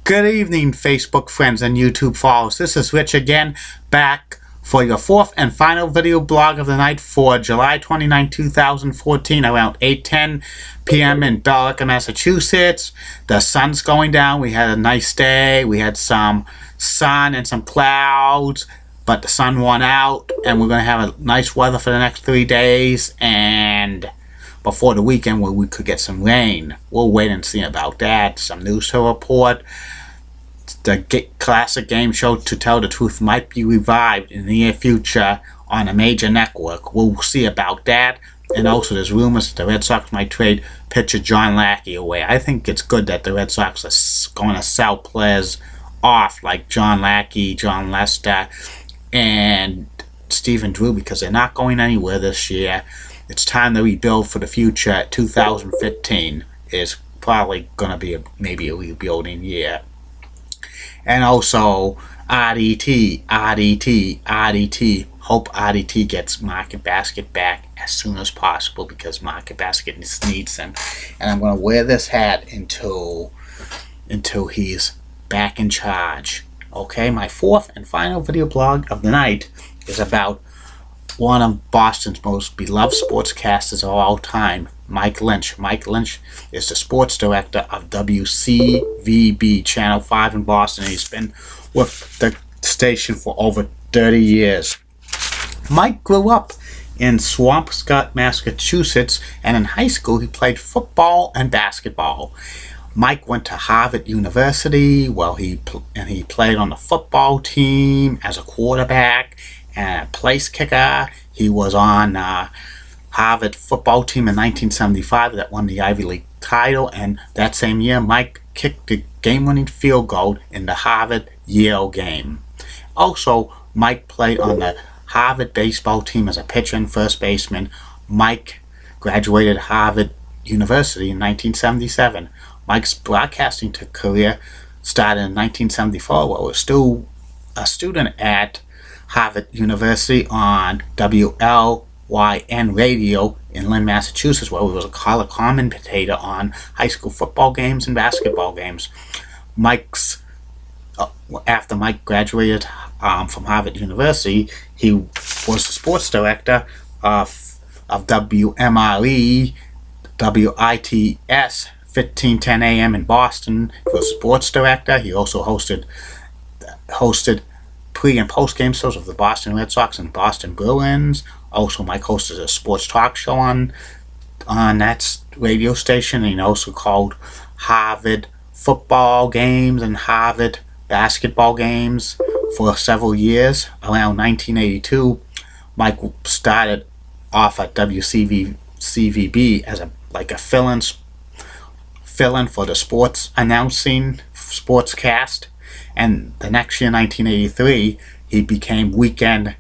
Good evening, Facebook friends and YouTube followers. This is Rich again, back for your fourth and final video blog of the night for July 29, 2014, around 8:10 p.m. in Belleville, Massachusetts. The sun's going down. We had a nice day. We had some sun and some clouds, but the sun won out, and we're going to have a nice weather for the next 3 days, and before the weekend where we could get some rain. We'll wait and see about that. Some news to report. The classic game show To Tell the Truth might be revived in the near future on a major network. We'll see about that. And also there's rumors that the Red Sox might trade pitcher John Lackey away. I think it's good that the Red Sox are going to sell players off like John Lackey, John Lester, and Stephen Drew, because they're not going anywhere this year. It's time to rebuild for the future. 2015 is probably going to be maybe a rebuilding year. And also RDT. Hope RDT gets Market Basket back as soon as possible, because Market Basket needs him. And I'm going to wear this hat until he's back in charge. Okay, my fourth and final video blog of the night is about one of Boston's most beloved sportscasters of all time, Mike Lynch. Mike Lynch is the sports director of wcvb Channel 5 in Boston. He's been with the station for over 30 years. Mike grew up in Swampscott, Massachusetts, and in high school he played football and basketball. Mike went to Harvard University. He played on the football team as a quarterback and a place kicker. He was on Harvard football team in 1975 that won the Ivy League title, and that same year Mike kicked the game-winning field goal in the Harvard-Yale game. Also, Mike played on the Harvard baseball team as a pitcher and first baseman. Mike graduated Harvard University in 1977. Mike's broadcasting career started in 1974 while he was still a student at Harvard University on WLYN radio in Lynn, Massachusetts, where he was a color commentator on high school football games and basketball games. After Mike graduated from Harvard University, he was the sports director of WMRE, WITS, 1510 AM in Boston. He was sports director. He also hosted pre- and post-game shows of the Boston Red Sox and Boston Bruins. Also, Mike hosted a sports talk show on that radio station, and he also called Harvard football games and Harvard basketball games for several years. Around 1982, Mike started off at wcvb as a fill-in for the sports announcing sportscast. And the next year, 1983, he became weekend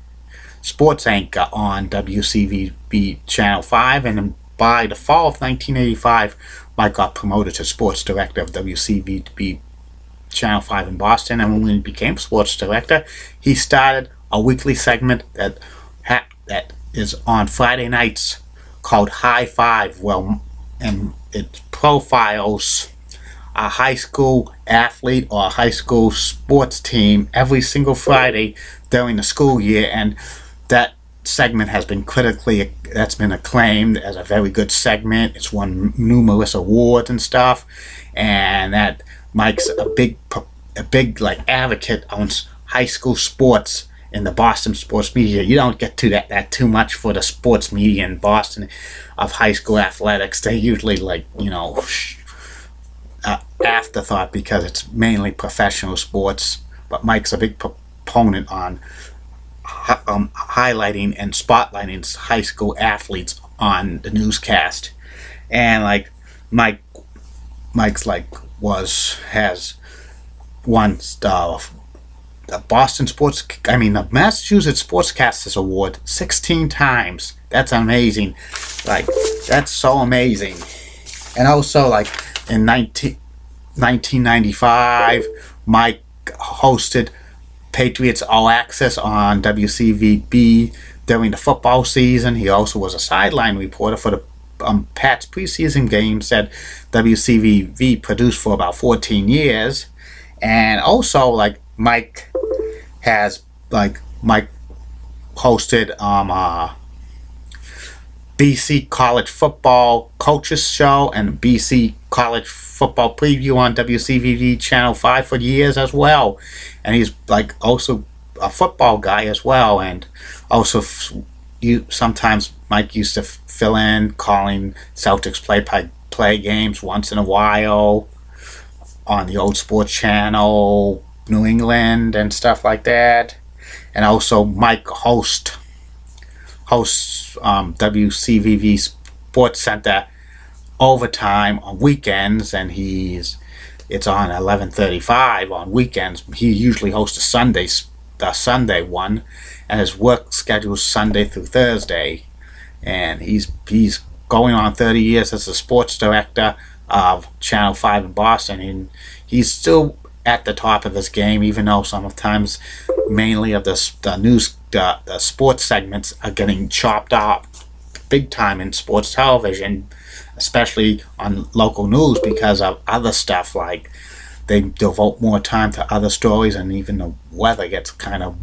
sports anchor on WCVB Channel 5. And then by the fall of 1985, Mike got promoted to sports director of WCVB Channel 5 in Boston. And when he became sports director, he started a weekly segment that is on Friday nights called High Five. And it profiles a high school athlete or a high school sports team every single Friday during the school year, and that segment has been that's been acclaimed as a very good segment. It's won numerous awards and stuff, and that Mike's a big advocate on high school sports in the Boston sports media. You don't get to that too much for the sports media in Boston of high school athletics. They usually afterthought because it's mainly professional sports, but Mike's a big proponent on highlighting and spotlighting high school athletes on the newscast. And Mike's has won the Massachusetts Sportscasters Award 16 times. That's amazing. That's so amazing. And also, in 1995, Mike hosted Patriots All Access on WCVB during the football season. He also was a sideline reporter for the Pats preseason games that WCVB produced for about 14 years. And also, like, Mike hosted BC College Football Coaches Show and BC College Football Preview on WCVB Channel 5 for years as well. And he's like also a football guy as well. And also sometimes Mike used to fill in calling Celtics play games once in a while on the old sports channel, New England and stuff like that. And also Mike hosts WCVB Sports Center Overtime on weekends, and it's on 11:35 on weekends. He usually hosts the Sunday one, and his work schedule is Sunday through Thursday. And he's going on 30 years as the sports director of Channel 5 in Boston, and he's still at the top of his game, even though sometimes mainly of the sports segments are getting chopped up big time in sports television, especially on local news, because of other stuff. Like, they devote more time to other stories, and even the weather gets kind of,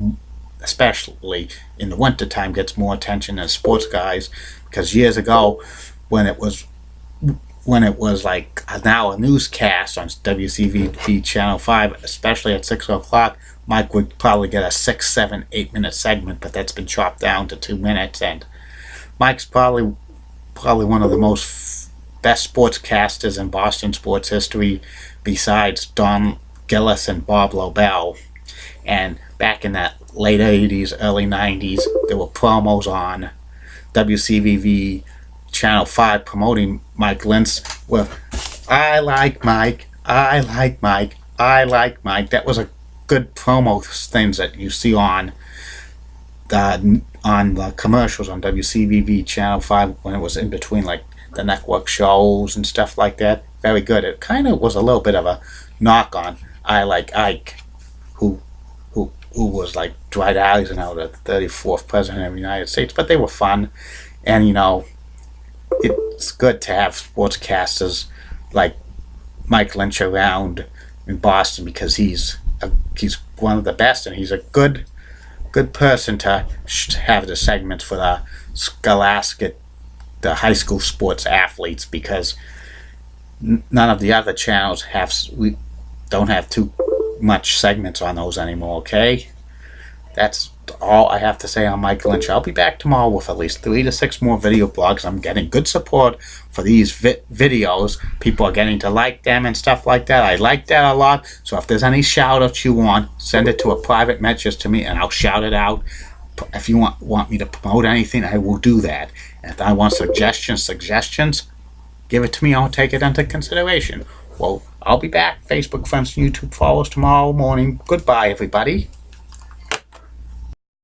especially in the winter time, gets more attention than sports guys. Because years ago, when it was like now a newscast on WCVB Channel 5, especially at 6 o'clock, Mike would probably get a 6, 7, 8-minute segment, but that's been chopped down to 2 minutes. And Mike's probably one of the most best sportscasters in Boston sports history, besides Don Gillis and Bob Lobel. And back in that late 80s, early 90s, there were promos on WCVB Channel 5 promoting Mike Lynch with "I like Mike, I like Mike, I like Mike." That was a good promo things that you see on the commercials on WCVB Channel 5 when it was in between like the network shows and stuff like that. Very good. It kind of was a little bit of a knock on I Like Ike, who was like Dwight Eisenhower, the 34th president of the United States, but they were fun. And it's good to have sportscasters like Mike Lynch around in Boston, because he's one of the best, and he's a good person to have the segments for the scholastic, the high school sports athletes, because none of the other channels we don't have too much segments on those anymore. Okay, that's all I have to say on Mike Lynch. I'll be back tomorrow with at least 3 to 6 more video blogs. I'm getting good support for these videos. People are getting to like them and stuff like that. I like that a lot. So if there's any shout outs you want, send it to a private message to me and I'll shout it out. If you want me to promote anything, I will do that. And if I want suggestions, give it to me. I'll take it into consideration. Well, I'll be back. Facebook friends and YouTube followers tomorrow morning. Goodbye, everybody.